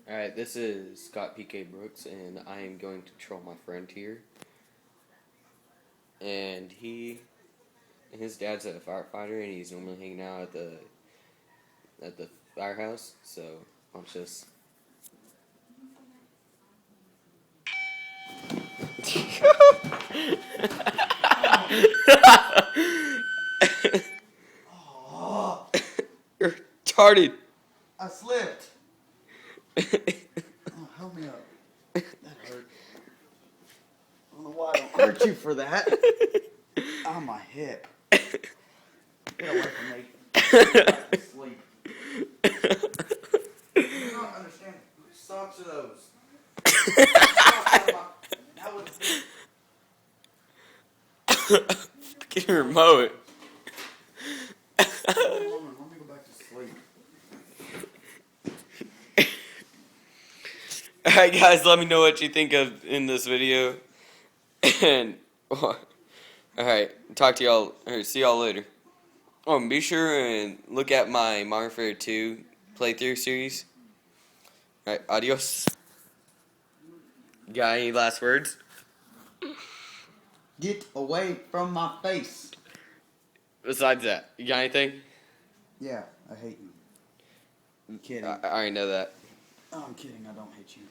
Alright, this is Scott PK Brooks, and I am going to troll my friend here. And his dad's a firefighter, and he's normally hanging out at the firehouse. So watch this. Oh, You're retarded. I slipped. Oh, help me up. That hurt. I don't know why I don't hurt you for that. Oh, my hip. Get away from me. Back to sleep. You don't understand. Whose socks are those? That would Get her remote. Hold on, let me go back to sleep. Alright, guys, let me know what you think of in this video. And alright, talk to y'all, or see y'all later. Oh, and be sure and look at my Modern Warfare 2 playthrough series. Alright, adios. Got any last words? Get away from my face. Besides that, you got anything? Yeah, I hate you. I'm kidding. I already know that. Oh, I'm kidding. I don't hate you.